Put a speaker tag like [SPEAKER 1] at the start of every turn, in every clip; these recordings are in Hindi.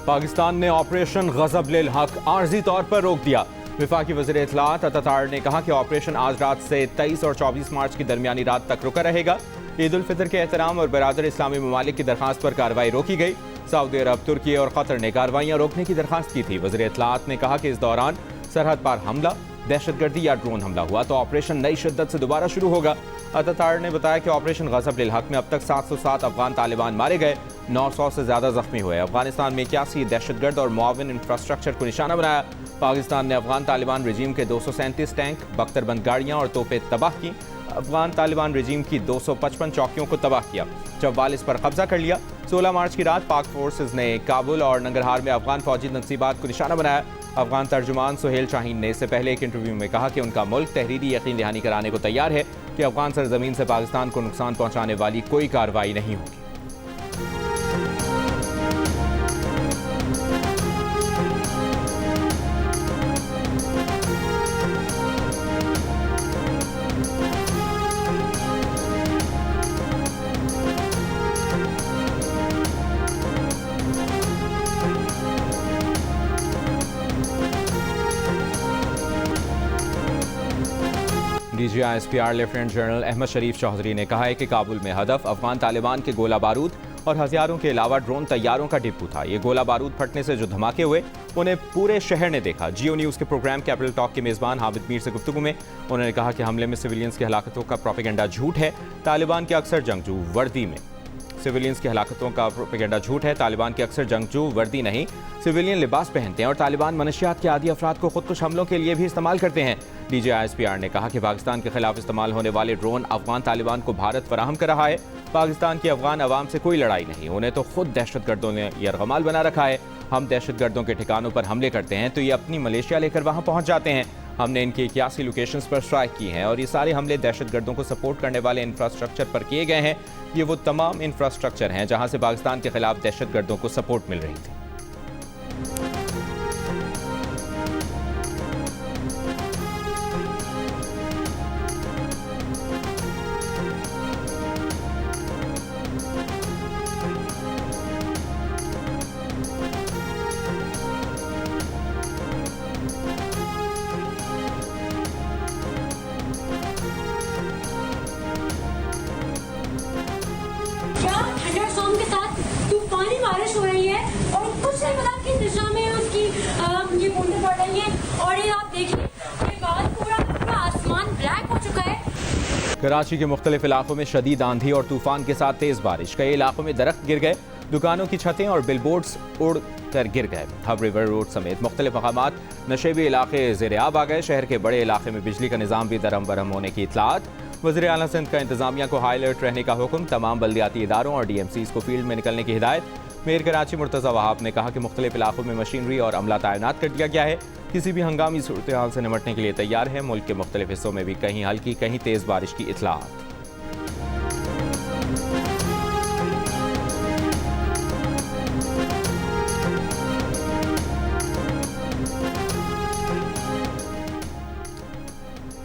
[SPEAKER 1] पाकिस्तान ने ऑपरेशन गज़ब लिल हक आर्जी तौर पर रोक दिया। वफाकी वज़ीर इत्तलात अतातार ने कहा कि ऑपरेशन आज रात से 23 और 24 मार्च की दरमियानी रात तक रुका रहेगा। ईद उल फितर के एहतराम और बरादर इस्लामी ममालिक की दरखास्त पर कार्रवाई रोकी गई। सऊदी अरब, तुर्की और कतर ने कार्रवाइयाँ रोकने की दरखास्त की थी। वज़ीर इत्तलात ने कहा कि इस दौरान सरहद पार हमला, दहशतगर्दी या ड्रोन हमला हुआ तो ऑपरेशन नई शिद्दत से दोबारा शुरू होगा। अतातार ने बताया कि ऑपरेशन गज़ब लिल हक में अब तक 707 अफगान तालिबान मारे गए, 900 से ज्यादा जख्मी हुए। अफगानिस्तान में 81 दहशतगर्द और मुआविन इंफ्रास्ट्रक्चर को निशाना बनाया। पाकिस्तान ने अफगान तालिबान रजीम के 237 टैंक, बख्तरबंद गाड़ियाँ और तोपें तबाह की। अफगान तालिबान रजीम की 255 चौकियों को तबाह किया, 44 पर कब्जा कर लिया। 16 मार्च की रात पाक फोर्सेज ने काबुल और नंगरहार में अफगान फौजी तंसीबात को निशाना बनाया। अफगान तर्जुमान सुहेल शाहीन ने इससे पहले एक इंटरव्यू में कहा कि उनका मुल्क तहरीरी यकीन दहानी कराने को तैयार है कि अफगान सरजमीन से पाकिस्तान को नुकसान पहुंचाने वाली कोई कार्रवाई नहीं होगी। DGISPR लेफ्टिनेंट जनरल अहमद शरीफ चौधरी ने कहा है कि काबुल में हदफ अफगान तालिबान के गोला बारूद और हथियारों के अलावा ड्रोन तैयारों का डिपो था। ये गोला बारूद फटने से जो धमाके हुए उन्हें पूरे शहर ने देखा। जियो न्यूज़ के प्रोग्राम कैपिटल टॉक के मेज़बान हामिद मीर से गुफ्तगू में उन्होंने कहा कि हमले में सिविलियंस की हलाकतों का प्रोपेगेंडा झूठ है। तालिबान के अक्सर जंगजू वर्दी में सिविलियंस की हलाकतों का प्रोपेगेंडा झूठ है। तालिबान के अक्सर जंगजू वर्दी नहीं, सिविलियन लिबास पहनते हैं और तालिबान मनशियात के आदी अफराद को खुदकुश हमलों के लिए भी इस्तेमाल करते हैं। DGISPR ने कहा कि पाकिस्तान के खिलाफ इस्तेमाल होने वाले ड्रोन अफगान तालिबान को भारत फराहम कर रहा है। पाकिस्तान की अफगान अवाम से कोई लड़ाई नहीं, उन्हें तो खुद दहशतगर्दों ने यरगमाल बना रखा है। हम दहशतगर्दों के ठिकानों पर हमले करते हैं तो ये अपनी मलेशिया लेकर वहाँ पहुँच जाते हैं। हमने इनकी 81 लोकेशंस पर स्ट्राइक की हैं और ये सारे हमले दहशतगर्दों को सपोर्ट करने वाले इंफ्रास्ट्रक्चर पर किए गए हैं। ये वो तमाम इंफ्रास्ट्रक्चर हैं जहाँ से पाकिस्तान के खिलाफ दहशतगर्दों को सपोर्ट मिल रही थी।
[SPEAKER 2] के साथ तूफानी बारिश हो रही है और कुछ नहीं पता किस दिशा में उसकी ये बूंदें पड़ रही हैं और ये आप देखिए ये बाद पूरा आसमान ब्लैक हो चुका है।
[SPEAKER 1] कराची के मुख्तलिफ इलाकों में शदीद आंधी और तूफान के साथ तेज बारिश। कई इलाकों में दरख्त गिर गए, दुकानों की छतें और बिलबोर्ड्स उड़ कर गिर गए। हब रिवर रोड समेत मुख्तलिफ मकामात नशेबी इलाके ज़ेर-ए-आब आ गए। शहर के बड़े इलाके में बिजली का निज़ाम भी दरम बरम होने की इतलात। वज़ीर आला सिंध का इंतजामिया को हाई अलर्ट रहने का हुक्म, तमाम बल्दियाती इदारों और DMCs को फील्ड में निकलने की हिदायत। मेयर कराची मुर्तज़ा वहाब ने कहा कि मुख्तलिफ इलाकों में मशीनरी और अमला तैनात कर दिया गया है, किसी भी हंगामी सूरत हाल से निपटने के लिए तैयार है। मुल्क के मुख्तलिफ हिस्सों में भी कहीं हल्की कहीं तेज़ बारिश की इतलात।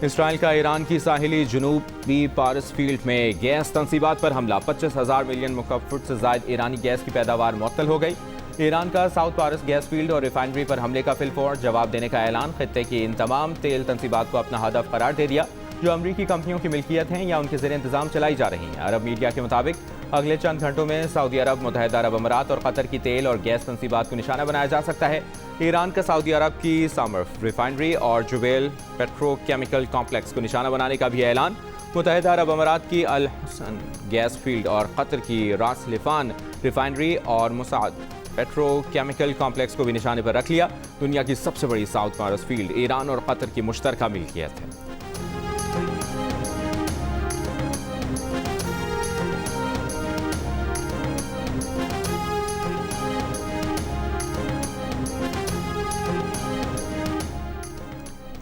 [SPEAKER 1] इसराइल का ईरान की साहिली जनूबी पारस फील्ड में गैस तंसीबात पर हमला। 25,000 मिलियन मुकअब फुट से ज़ायद ईरानी गैस की पैदावार मुअत्तल हो गई। ईरान का साउथ पारस गैस फील्ड और रिफाइनरी पर हमले का फिलफौर जवाब देने का ऐलान। खित्ते की इन तमाम तेल तंसीबात को अपना हदफ करार दे दिया जो अमरीकी कंपनियों की मिल्कियत हैं या उनके ज़ेर इंतज़ाम चलाई जा रही हैं। अरब मीडिया के मुताबिक अगले चंद घंटों में सऊदी अरब, मुत्तहिदा अरब अमारात और कतर की तेल और गैस तंसीबात को निशाना बनाया जा सकता है। ईरान का सऊदी अरब की सामर्फ रिफाइनरी और जुबैल पेट्रोकेमिकल कॉम्प्लेक्स को निशाना बनाने का भी ऐलान। मुत्तहिदा अरब अमारात की अल हसन गैस फील्ड और कतर की रास लिफान रिफाइनरी और मुसाद पेट्रोकेमिकल कॉम्प्लेक्स को भी निशाने पर रख लिया। दुनिया की सबसे बड़ी साउथ पारस फील्ड ईरान और कतर की मुश्तरका मिल्कियत है।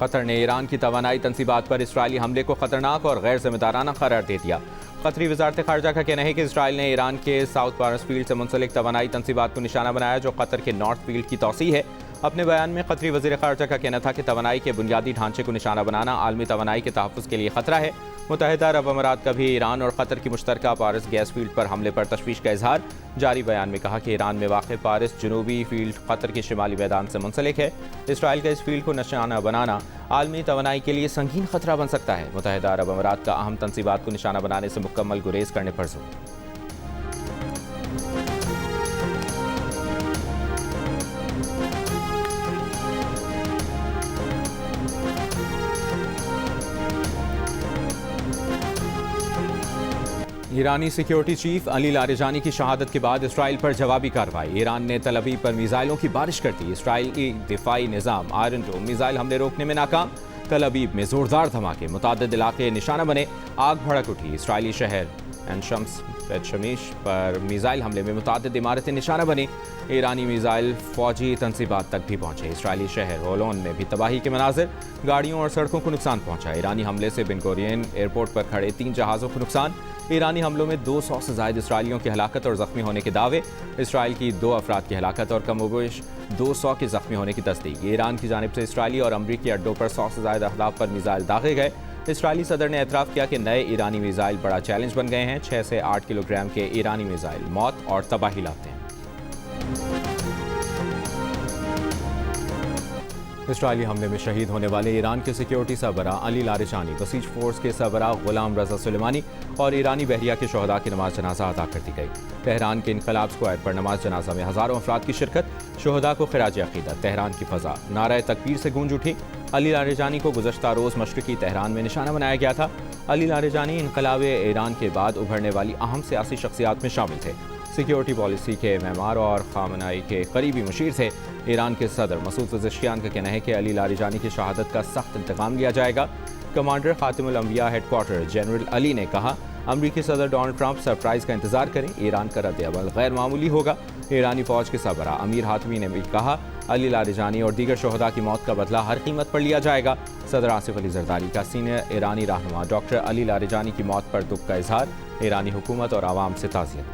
[SPEAKER 1] कतर ने ईरान की तवानाई तंसीबात पर इसराइली हमले को खतरनाक और गैर जिम्मेदाराना करार दे दिया। कतरी वजारत खारजा का कहना है कि इसराइल ने ईरान के साउथ पारस फील्ड से मुंसलिक तवानाई तंसीबात को निशाना बनाया जो कतर के नॉर्थ फील्ड की तोसी है। अपने बयान में कतरी वज़ीर खारजा का कहना था कि तवानाई के बुनियादी ढांचे को निशाना बनाना आलमी तवानाई के तहफ़्फ़ुज़ के लिए खतरा है। मुत्तहिदा अरब अमारात का भी ईरान और क़तर की मुश्तरका पारस गैस फील्ड पर हमले पर तशवीश का इजहार। जारी बयान में कहा कि ईरान में वाक़ पारस जनूबी फील्ड क़तर के शिमाली मैदान से मुंसलिक है। इसराइल का इस फील्ड को निशाना बनाना आलमी तवानाई के लिए संगीन खतरा बन सकता है। मुत्तहिदा अरब अमारात का अहम तंसीबात को निशाना बनाने से मुकम्मल गुरेज करने पर जोर। ईरानी सिक्योरिटी चीफ अली लारिजानी की शहादत के बाद इसराइल पर जवाबी कार्रवाई। ईरान ने तल अवीव पर मिसाइलों की बारिश कर दी। इसराइली दिफाई निज़ाम आयरन डोम मिसाइल हमले रोकने में नाकाम। तल अवीव में जोरदार धमाके, मुतादिद इलाके निशाना बने, आग भड़क उठी। इसराइली शहर एन शम्स बेत शमीश पर मिसाइल हमले में मुतादिद इमारतें निशाना बनी। ईरानी मिसाइल फौजी तंसीबात तक भी पहुंचे। इसराइली शहर होलोन में भी तबाही के मनाजिर, गाड़ियों और सड़कों को नुकसान पहुंचा। ईरानी हमले से बिन गुरियन एयरपोर्ट पर खड़े 3 जहाज़ों को नुकसान। ईरानी हमलों में 200 से ज़ायद इसराइलियों की हलाकत और ज़ख्मी होने के दावे। इसराइल की 2 अफराद की हलाकत और कमोबेश 200 के ज़ख्मी होने की तस्दीक। ईरान की जानिब से इसराइली और अमरीकी अड्डों पर 100 से ज़ायद अहदाफ पर मिसाइल दागे गए। इसराइली सदर ने एतराफ़ किया कि नए ईरानी मिसाइल बड़ा चैलेंज बन गए हैं। 6 से 8 किलोग्राम के ईरानी मिसाइल मौत और तबाही लाते हैं। इसराइली हमले में शहीद होने वाले ईरान के सिक्योरिटी सरबराह अली लारिजानी, बसीज फोर्स के सरबराह गुलाम रजा सुलेमानी और ईरानी बहरिया के शहदा की नमाज जनाजा अदा कर दी गई। तेहरान के इनकलाब स्क्वायर पर नमाज जनाजा में हज़ारों अफराद की शिरकत। शहदा को खिराज अक़ीदत। तेहरान की फ़ज़ा नारे तकबीर से गूंज उठी। अली लारिजानी को गुज़श्ता रोज़ मशरिकी तेहरान में निशाना बनाया गया था। अली लारिजानी इनकलाब ईरान के बाद उभरने वाली अहम सियासी शख्सियात में शामिल थे। सिक्योरिटी पॉलिसी के मेमार और खामनाई के करीबी मुशीर थे। ईरान के सदर मसूद पज़ेश्कियान का कहना है कि अली लारिजानी की शहादत का सख्त इंतकाम लिया जाएगा। कमांडर खातिमुल अंबिया हेडक्वार्टर जनरल अली ने कहा, अमरीकी सदर डोनाल्ड ट्रंप सरप्राइज का इंतजार करें, ईरान का रद्द-ए-अमल गैर मामूली होगा। ईरानी फौज के सरबराह अमीर हातमी ने भी कहा, अली लारिजानी और दीगर शहदा की मौत का बदला हर कीमत पर लिया जाएगा। सदर आसिफ अली जरदारी का सीनियर ईरानी रहनुमा डॉक्टर अली लारिजानी की मौत पर दुख का इजहार। ईरानी हुकूमत और आवाम से ताज़ियत।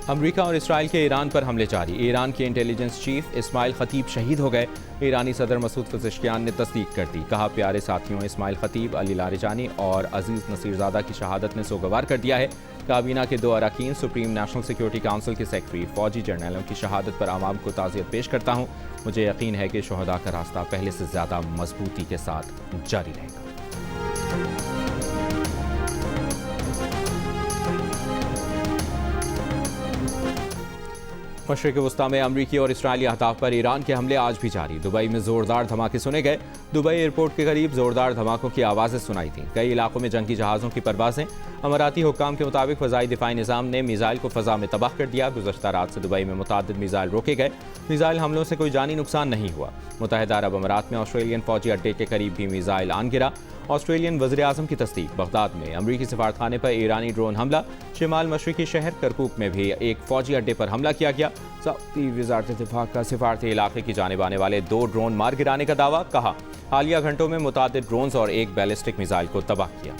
[SPEAKER 1] अमरीका और इसराइल के ईरान पर हमले जारी। ईरान के इंटेलिजेंस चीफ इस्माइल खतीब शहीद हो गए। ईरानी सदर मसूद पज़ेश्कियान ने तस्दीक कर दी। कहा, प्यारे साथियों, इस्माइल खतीब, अली लारिजानी और अजीज़ नसीरज़ादा की शहादत ने सोगवार कर दिया है। काबीना के 2 अरकान, सुप्रीम नेशनल सिक्योरिटी काउंसिल के सेक्रेटरी, फौजी जर्नलों की शहादत पर आवाम को ताज़ियत पेश करता हूँ। मुझे यकीन है कि शहदा का रास्ता पहले से ज़्यादा मजबूती के साथ जारी रहेगा। मशरिक़ वस्ता में अमरीकी और इसराइली अहदाफ पर ईरान के हमले आज भी जारी। दुबई में जोरदार धमाके सुने गए। दुबई एयरपोर्ट के करीब जोरदार धमाकों की आवाज़ें सुनाई थीं। कई इलाकों में जंगी जहाज़ों की परवाज़ें। अमाराती हुक्काम के मुताबिक फ़ज़ाई दिफाई निज़ाम ने मिसाइल को फ़ज़ा में तबाह कर दिया। गुज़श्ता रात से दुबई में मुतादिद मिसाइल रोके गए। मिसाइल हमलों से कोई जानी नुकसान नहीं हुआ। मुत्तहिदा अरब अमारात में ऑस्ट्रेलियन फ़ौजी अड्डे के करीब भी मिसाइल आन गिरा। ऑस्ट्रेलियन वज़ीर आज़म की तस्दीक। बगदाद में अमरीकी सफारतखाने पर ईरानी ड्रोन हमला। शिमाल मशरिकी शहर करकुक में भी एक फ़ौजी अड्डे पर हमला किया गया। सऊदी वज़ारत दिफा का सिफारती इलाके की जानिब आने वाले 2 ड्रोन मार गिराने का दावा। कहा, हालिया घंटों में मुतादिद ड्रोन्स और एक बैलिस्टिक मिसाइल को तबाह किया।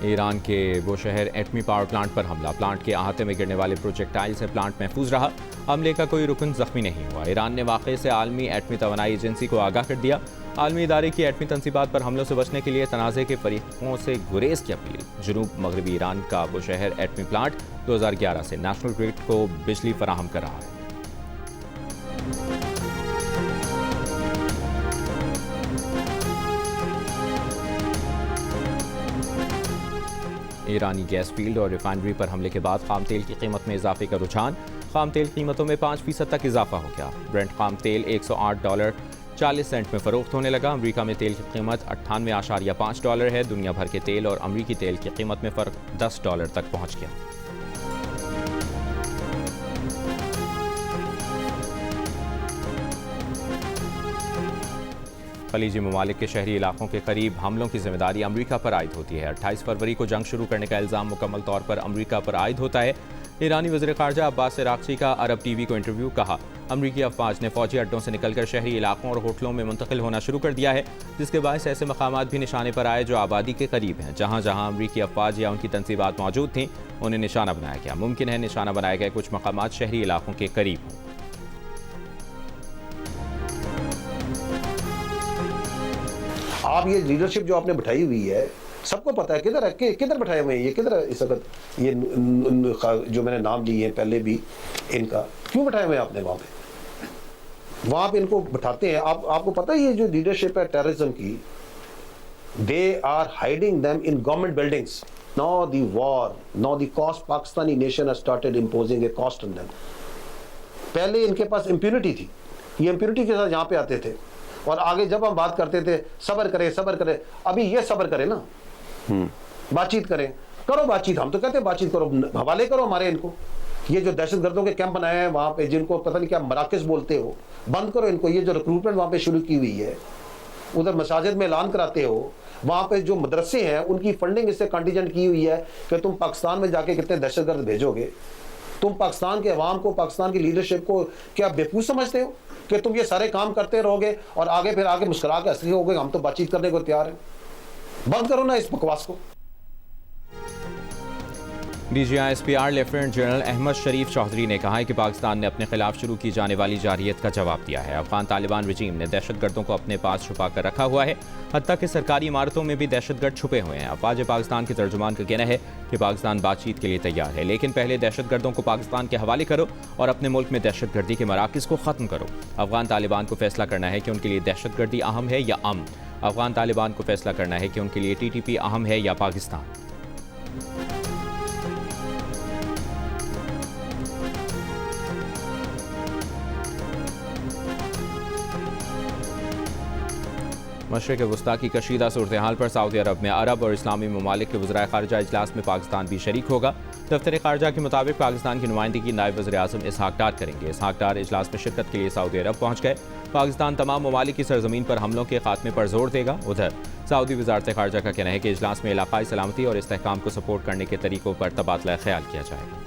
[SPEAKER 1] ईरान के वो शहर एटमी पावर प्लांट पर हमला। प्लांट के अहाते में गिरने वाले प्रोजेक्टाइल से प्लांट महफूज रहा। हमले का कोई रुकन जख्मी नहीं हुआ। ईरान ने वाक़े से आलमी एटमी तवानाई एजेंसी को आगाह कर दिया। आलमी इदारे की एटमी तनसीबात पर हमलों से बचने के लिए तनाज़े के फरीकों से गुरेज की अपील। जनूब मगरबी ईरान का वो शहर एटमी प्लांट 2011 से नेशनल ग्रिड को बिजली फराहम कर रहा है। ईरानी गैस फील्ड और रिफाइनरी पर हमले के बाद खाम तेल की कीमत में इजाफे का रुझान। खाम तेल कीमतों में 5% तक इजाफा हो गया। ब्रेंट खाम तेल $108.40 में फरोख्त होने लगा। अमरीका में तेल की कीमत $98.5 है। दुनिया भर के तेल और अमरीकी तेल की कीमत में फ़र्क $10 तक पहुँच गया। खलीजी ममालिक के शहरी इलाकों के करीब हमलों की जिम्मेदारी अमरीका पर आयद होती है। 28 फरवरी को जंग शुरू करने का इल्ज़ाम मुकम्मल तौर पर अमरीका पर आयद होता है। ईरानी वज़ीर ख़ारजा अब्बास अराग़ची का अरब टीवी को इंटरव्यू। कहा, अमरीकी अफवाज ने फौजी अड्डों से निकलकर शहरी इलाकों और होटलों में मुंतकिल होना शुरू कर दिया है, जिसके बायस ऐसे मकामात भी निशाने पर आए जो आबादी के करीब हैं। जहाँ जहाँ अमरीकी अफवाज या उनकी तनसीबात मौजूद थीं, उन्हें निशाना बनाया गया। मुमकिन है निशाना बनाए गए कुछ मकामात शहरी इलाकों के करीब हों।
[SPEAKER 3] आप ये लीडरशिप जो आपने बिठाई हुई है, सबको पता है किधर बैठाए हुए हैं, ये किधर इस वक्त ये जो मैंने नाम लिए हैं पहले भी, इनका क्यों बैठाए हुए हैं आपने वहाँ पे इनको बैठाते हैं। आपको पता है ये जो लीडरशिप है टेररिज्म की, they are hiding them in government buildings. Now the war, now the cost Pakistani nation has started imposing a cost on them. पहले इनके पास इम्प्यूनिटी थी, ये इम्प्यूनिटी के साथ यहाँ पे आते थे और आगे जब हम बात करते थे सब्र करें, अभी ये सब्र करें ना, बातचीत करो बातचीत। हम तो कहते हैं बातचीत करो, हवाले करो हमारे इनको। ये जो दहशतगर्दों के कैंप बनाए हैं वहां पे, जिनको पता नहीं क्या मराकज बोलते हो, बंद करो इनको। ये जो रिक्रूटमेंट वहां पे शुरू की हुई है, उधर मसाजिद में ऐलान कराते हो, वहां पे जो मदरसे हैं उनकी फंडिंग इससे कंटीजेंट की हुई है कि तुम पाकिस्तान में जाके कितने दहशतगर्द भेजोगे। तुम पाकिस्तान के अवाम को, पाकिस्तान की लीडरशिप को क्या बेवकूफ़ समझते हो कि तुम ये सारे काम करते रहोगे और आगे मुस्कुरा के हंसते होगे हम तो बातचीत करने को तैयार हैं। बंद करो ना इस बकवास को।
[SPEAKER 1] DGISPR लेफ्टिनेंट जनरल अहमद शरीफ चौधरी ने कहा है कि पाकिस्तान ने अपने खिलाफ शुरू की जाने वाली जारियत का जवाब दिया है। अफगान तालिबान रजीम ने दहशतगर्दों को अपने पास छुपा कर रखा हुआ है, हत्ता कि सरकारी इमारतों में भी दहशतगर्द छुपे हुए हैं। अफवाज पाकिस्तान के तर्जुमान का कहना है कि पाकिस्तान बातचीत के लिए तैयार है, लेकिन पहले दहशतगर्दों को पाकिस्तान के हवाले करो और अपने मुल्क में दहशतगर्दी के मराकज़ को ख़त्म करो। अफगान तालिबान को फैसला करना है कि उनके लिए दहशतगर्दी अहम है या अमन। अफगान तालिबान को फैसला करना है कि उनके लिए TTP अहम है या पाकिस्तान। मशरिक़ वस्ता की कशीदा सूरत हाल पर सऊदी अरब में अरब और इस्लामी ममालिक के वज़राए ख़ारजा इजलास में पाकिस्तान भी शरीक होगा। दफ्तर ख़ारजा के मुताबिक पाकिस्तान की नुमाइंदगी नायब वज़ीर आज़म इसहाक डार करेंगे। इसहाक डार इजलास में शिरकत के लिए सऊदी अरब पहुँच गए। पाकिस्तान तमाम ममालिक की सरजमीन पर हमलों के खात्मे पर जोर देगा। उधर सऊदी वज़ारत ख़ारजा का कहना है कि इजलास में इलाक़ाई सलामती और इस्तेहकाम को सपोर्ट करने के तरीक़ों पर तबादला ख्याल किया जाएगा।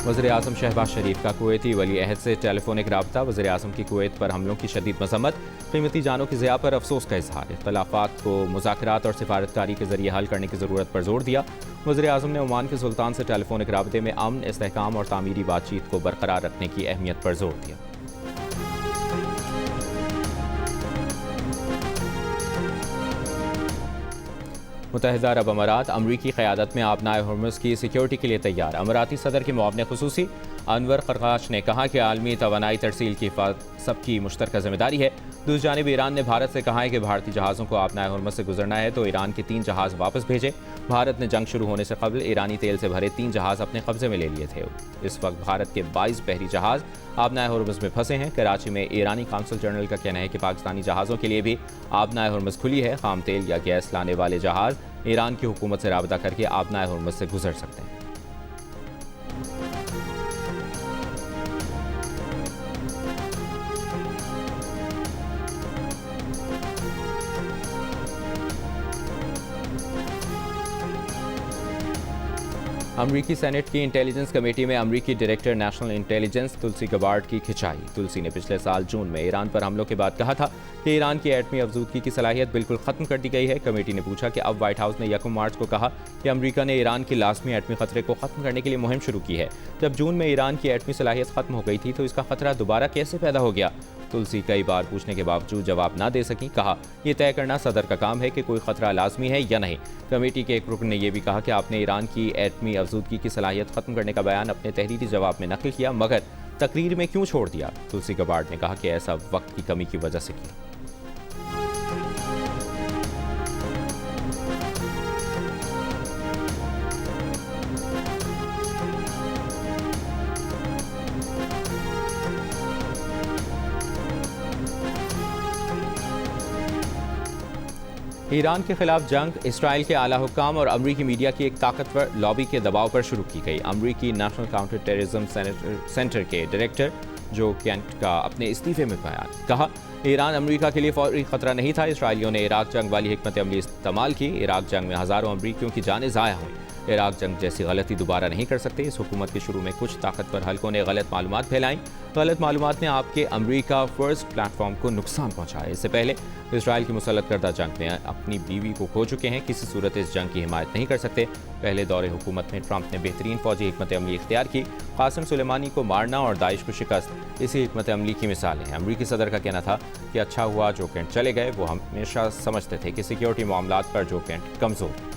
[SPEAKER 1] वज़ीर आज़म शहबाज शरीफ का कुवैती वली अहद से टेलीफोनिक रबता। वज़ीर आज़म की कुवैत पर हमलों की शदीद मज़म्मत, कीमती जानों की ज़िया पर अफसोस का इजहार। इख्तलाफात को मुज़ाकरात और सिफारतकारी के जरिए हल करने की ज़रूरत पर जोर दिया। वज़ीर आज़म ने ओमान के सुल्तान से टेलीफोनिक राबते में अमन, इस्तेहकाम और तामीरी बातचीत को बरकरार रखने की अहमियत पर जोर दिया। मुत्तहिदा अरब अमारात अमरीकी क़यादत में आबनाए हुर्मुज़ की सिक्योरिटी के लिए तैयार। अमाराती सदर के मुआविन ख़ुसूसी अनवर ख़रगाश ने कहा कि आलमी तवानाई तरसील की सबकी मुश्तरका जिम्मेदारी है। दूसरी जानिब ईरान ने भारत से कहा है कि भारतीय जहाज़ों को आबनाए हुर्मुज़ से गुजरना है तो ईरान के 3 जहाज़ वापस भेजे। भारत ने जंग शुरू होने से कबल ईरानी तेल से भरे 3 जहाज़ अपने कब्जे में ले लिए थे। इस वक्त भारत के 22 बहरी जहाज़ आबनाए हुर्मुज़ में फंसे हैं। कराची में ईरानी काउंसिल जनरल का कहना है कि पाकिस्तानी जहाज़ों के लिए भी आबनाए हुर्मुज़ खुली है। खाम तेल या गैस लाने वाले जहाज़ ईरान की हुकूमत से राबता करके आबनाए हुर्मुज़ से गुजर सकते हैं। अमरीकी सेनेट की इंटेलिजेंस कमेटी में अमरीकी डायरेक्टर नेशनल इंटेलिजेंस तुलसी गबार्ड की खिंचाई। तुलसी ने पिछले साल जून में ईरान पर हमलों के बाद कहा था कि ईरान की एटमी अफजूदगी की सलाहियत बिल्कुल ख़त्म कर दी गई है। कमेटी ने पूछा कि अब व्हाइट हाउस ने 1 मार्च को कहा कि अमरीका ने ईरान की लाजमी एटमी खतरे को ख़त्म करने के लिए मुहिम शुरू की है। जब जून में ईरान की एटमी सलाहियत ख़त्म हो गई थी तो इसका खतरा दोबारा कैसे पैदा हो गया? तुलसी कई बार पूछने के बावजूद जवाब ना दे सकी। कहा, यह तय करना सदर का काम है कि कोई खतरा लाजमी है या नहीं। कमेटी के एक रुकन ने यह भी कहा कि आपने ईरान की एटमी अफजूदगी की सलाहियत ख़त्म करने का बयान अपने तहरीरी जवाब में नकल किया, मगर तकरीर में क्यों छोड़ दिया? तुलसी गबार्ड ने कहा कि ऐसा वक्त की कमी की वजह से किया। ईरान के खिलाफ जंग इसराइल के आला हुक्काम और अमरीकी मीडिया की एक ताकतवर लॉबी के दबाव पर शुरू की गई। अमरीकी नेशनल काउंटर टेररिज्म सेंटर के डायरेक्टर जो केंट का अपने इस्तीफे में बयान कहा, ईरान अमरीका के लिए फौरी खतरा नहीं था। इसराइलियों ने इराक जंग वाली हिकमत अमली इस्तेमाल की। इराक जंग में हज़ारों अमरीकियों की जानें ज़ाया हुई। इराक जंग जैसी गलती दोबारा नहीं कर सकते। इस हुकूमत के शुरू में कुछ ताकतवर हलकों ने गलत मालूमात फैलाई। गलत मालूमात ने आपके अमरीका फर्स्ट प्लेटफॉर्म को नुकसान पहुंचाया। इससे पहले इसराइल की मुसल्लत करदा जंग में अपनी बीवी को खो चुके हैं। किसी सूरत इस जंग की हिमायत नहीं कर सकते। पहले दौरे हुकूमत में ट्रंप ने बेहतरीन फौजी हिकमत अमली इख्तियार की। कासिम सुलेमानी को मारना और दाइश को शिकस्त इसी हिकमत अमली की मिसालें हैं। अमरीकी सदर का कहना था कि अच्छा हुआ जो केंट चले गए। वो हमेशा समझते थे कि सिक्योरिटी मामलात पर जो केंट कमज़ोर है।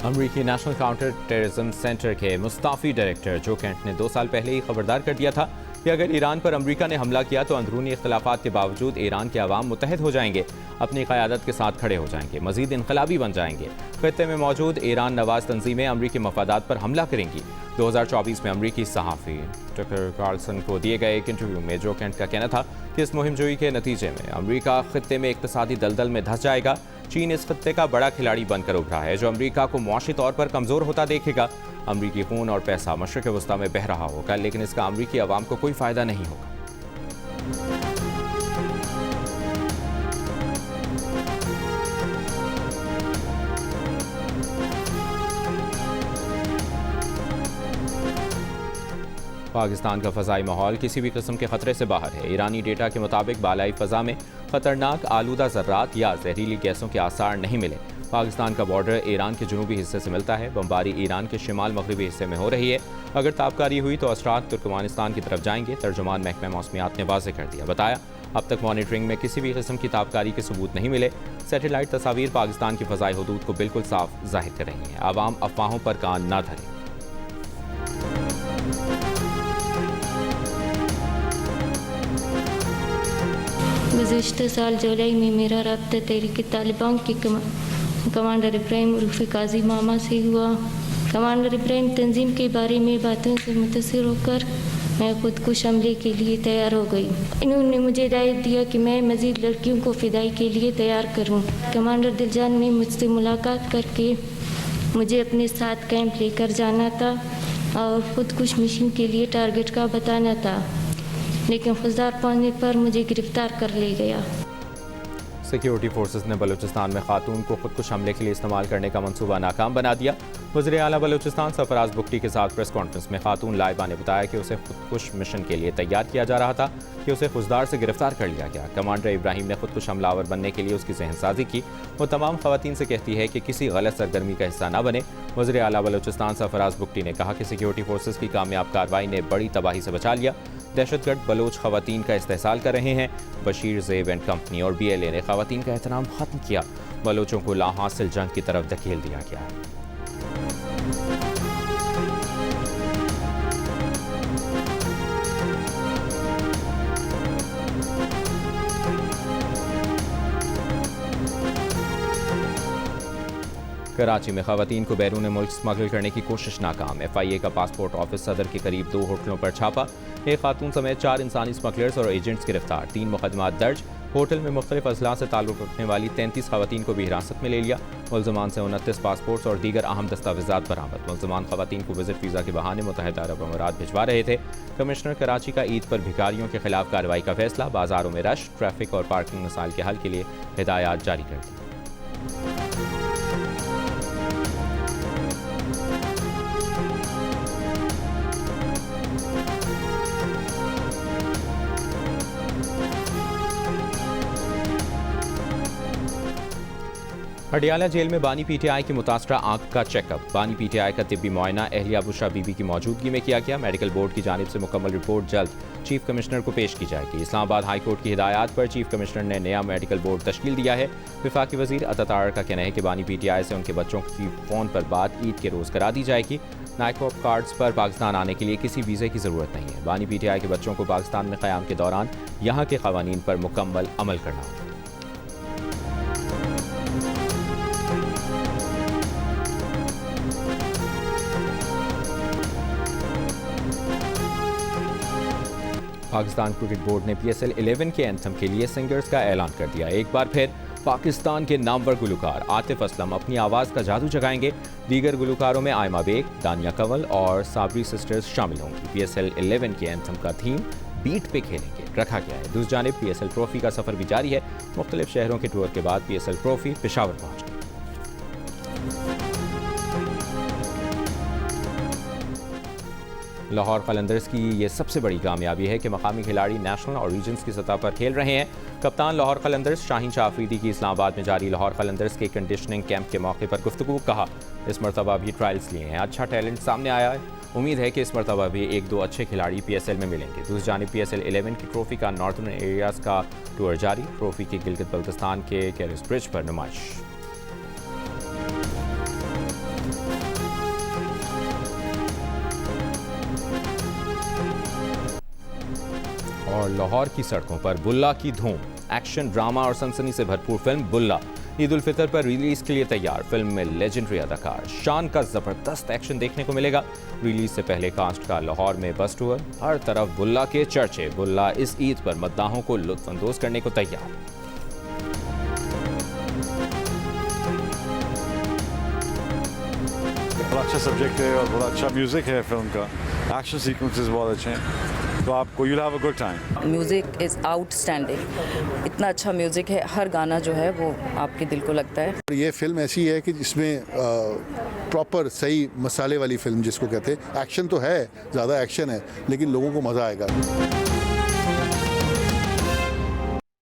[SPEAKER 1] अमरीकी नेशनल काउंटर टेररिज्म सेंटर के मुस्ताफी डायरेक्टर जो केंट ने 2 साल पहले ही खबरदार कर दिया था कि अगर ईरान पर अमरीका ने हमला किया तो अंदरूनी इख्तलाफात के बावजूद ईरान के अवाम मुत्तहद हो जाएंगे, अपनी क़यादत के साथ खड़े हो जाएंगे, मजीद इनकलाबी बन जाएंगे। खित्ते में मौजूद ईरान नवाज तंजीमें अमरीकी मफादात पर हमला करेंगी। 2024 में अमरीकी सहाफ़ी टकर कार्लसन को दिए गए एक इंटरव्यू में जो केंट का कहना था कि इस मुहिमजोई के नतीजे में अमरीका खित्ते में इक्तसादी दलदल में धंस जाएगा। चीन इस खित्ते का बड़ा खिलाड़ी बनकर उभरा है जो अमरीका को मुआशी तौर पर कमज़ोर होता देखेगा। अमरीकी खून और पैसा मशरिक़ वस्ता में बह रहा होगा, लेकिन इसका अमरीकी अवाम को कोई फ़ायदा नहीं होगा। पाकिस्तान का फ़ज़ाई माहौल किसी भी किस्म के ख़तरे से बाहर है। ईरानी डेटा के मुताबिक बालाई फ़ज़ा में ख़तरनाक आलूदा ज़र्रात या जहरीली गैसों के आसार नहीं मिले। पाकिस्तान का बॉर्डर ईरान के जनूबी हिस्से से मिलता है। बमबारी ईरान के शिमाल मगरबी हिस्से में हो रही है। अगर ताबकारी हुई तो असरात तुर्कमानिस्तान की तरफ जाएंगे। तर्जुमान महकमा मौसमियात ने वाज़ेह कर दिया। बताया, अब तक मॉनिटरिंग में किसी भी किस्म की ताबकारी के सबूत नहीं मिले। सैटेलाइट तस्वीर पाकिस्तान की फ़ज़ाई हदूद को बिल्कुल साफ जाहिर कर रही हैं। आवाम अफवाहों पर कान ना धरें।
[SPEAKER 4] गुज़िश्ता साल जुलाई में मेरा रब्ता तहरीक तालिबान के कमांडर इब्राहिम उर्फ काजी मामा से हुआ। कमांडर इब्राहिम तंजीम के बारे में बातों से मुतासिर होकर मैं खुदकुश हमले के लिए तैयार हो गई। इन्होंने मुझे हिदायत दिया कि मैं मज़ीद लड़कियों को फ़िदाई के लिए तैयार करूं। कमांडर दिलजान ने मुझसे मुलाकात करके मुझे अपने साथ कैंप लेकर जाना था और खुदकुश मिशन के लिए टारगेट का बताना था, लेकिन खुददार पहुंचने पर मुझे गिरफ्तार कर ले गया।
[SPEAKER 1] सिक्योरिटी फोर्सेस ने बलूचिस्तान में खातून को खुदकुश हमले के लिए इस्तेमाल करने का मंसूबा नाकाम बना दिया। वज़ीर आला बलूचिस्तान सरफराज बुगटी के साथ प्रेस कॉन्फ्रेंस में खातून लाइबा ने बताया कि उसे खुदकुश मिशन के लिए तैयार किया जा रहा था कि उसे खुददार से गिरफ्तार कर लिया गया। कमांडर इब्राहिम ने खुदकुश हमलावर बनने के लिए उसकी जहनसाजी की। वो तमाम खवातीन से कहती है कि किसी गलत सरगर्मी का हिस्सा न बने। वज़ीर आला बलूचिस्तान सरफराज बुगटी ने कहा कि सिक्योरिटी फोर्सेस की कामयाब कार्रवाई ने बड़ी तबाही से बचा लिया। दहशतगर्द बलोच खवातीन का इस्तेहसाल कर रहे हैं। बशीर ज़ेब एंड कंपनी और BLA ने खवातीन का एहतराम खत्म किया। बलोचों को लाहासिल जंग की तरफ धकेल दिया गया है। कराची में खवातीन को बैरून मुल्क स्मगल करने की कोशिश नाकाम। FIA का पासपोर्ट ऑफिस सदर के करीब 2 होटलों पर छापा। एक खातून समेत 4 इंसानी स्मगलर्स और एजेंट्स गिरफ्तार। 3 मुकदमात दर्ज। होटल में मुख्तलिफ अजला से ताल्लुक़ रखने वाली 33 खवातीन को भी हिरासत में ले लिया। मुल्ज़मान से 29 पासपोर्ट्स और दीगर अहम दस्तावेज़ात बरामद। मुल्ज़मान खवातीन को विजिट वीज़ा के बहाने मुत्तहिदा अरब अमीरात भिजवा रहे थे। कमिश्नर कराची का ईद पर भिखारियों के खिलाफ कार्रवाई का फैसला। बाजारों में रश, ट्रैफिक और पार्किंग मसाइल के हल के लिए हिदायत जारी कर दी। पटियाला जेल में बानी PTI की मुतासरा आंख का चेकअप। बानी PTI का तिब्बी मुआयना अहलिया बुशरा बीबी की मौजूदगी में किया गया। मेडिकल बोर्ड की जानिब से मुकम्मल रिपोर्ट जल्द चीफ कमिश्नर को पेश की जाएगी। इस्लामाबाद हाई कोर्ट की हिदायत पर चीफ कमिश्नर ने नया मेडिकल बोर्ड तश्कील दिया है। वफाकी वजीर अतातार का कहना है कि बानी PTI से उनके बच्चों की फ़ोन पर बात ईद के रोज़ करा दी जाएगी। नाइकॉप कार्ड्स पर पाकिस्तान आने के लिए किसी वीज़े की ज़रूरत नहीं है। बानी PTI के बच्चों को पाकिस्तान में क़याम के दौरान यहाँ के क़वानीन पर मुकम्मल अमल करना होगा। पाकिस्तान क्रिकेट बोर्ड ने PSL 11 के एंथम के लिए सिंगर्स का ऐलान कर दिया। एक बार फिर पाकिस्तान के नामवर गुलकार आतिफ असलम अपनी आवाज़ का जादू जगाएंगे। दीगर गुलकारों में आयमा बेग, दानिया कंवल और साबरी सिस्टर्स शामिल होंगी। PSL 11 के एंथम का थीम बीट पे खेलेंगे रखा गया है। दूसरी जानिब PSL ट्रॉफी का सफर भी जारी है। मुख्तलिफ शहरों के टूर के बाद PSL ट्रॉफी पेशावर पहुंच गई। लाहौर कलंदर्स की ये सबसे बड़ी कामयाबी है कि मकामी खिलाड़ी नेशनल और रीजन्स की सतह पर खेल रहे हैं। कप्तान लाहौर कलंदर्स शाहीन शाह अफरीदी की इस्लामाबाद में जारी लाहौर कलंदर्स के कंडीशनिंग कैंप के मौके पर गुफ्तगू। कहा, इस मरतबा भी ट्रायल्स लिए हैं, अच्छा टैलेंट सामने आया है। उम्मीद है कि इस मरतबा भी एक दो अच्छे खिलाड़ी PSL में मिलेंगे। दूसरी जानिब PSL 11 की ट्रॉफी का नॉर्दर्न एरियाज़ का टूर जारी। ट्रॉफी की गिलगित बल्तिस्तान के कैरिस ब्रिज पर नुमाइश। और लाहौर की सड़कों पर बुल्ला की धूम। एक्शन, ड्रामा और सनसनी से भरपूर फिल्म बुल्ला ईद उल फितर पर रिलीज के लिए तैयार। फिल्म में लेजेंडरी अदाकार शान का जबरदस्त एक्शन देखने को मिलेगा। रिलीज से पहले कास्ट का लाहौर में बस टूर, हर तरफ बुल्ला के चर्चे। बुल्ला इस ईद पर मद्दाहों को लुत्फअंदोज करने को तैयार।
[SPEAKER 5] बड़ा अच्छा सब्जेक्ट है और बड़ा अच्छा म्यूजिक है फिल्म का। एक्शन सीक्वेंसेस बहुत अच्छे हैं, तो आपको you'll have a good time।
[SPEAKER 6] Music is outstanding. इतना अच्छा म्यूज़िक है, हर गाना जो है वो आपके दिल को लगता है।
[SPEAKER 7] ये फिल्म ऐसी है कि जिसमें प्रॉपर सही मसाले वाली फिल्म जिसको कहते हैं। एक्शन तो है, ज़्यादा एक्शन है, लेकिन लोगों को मज़ा आएगा।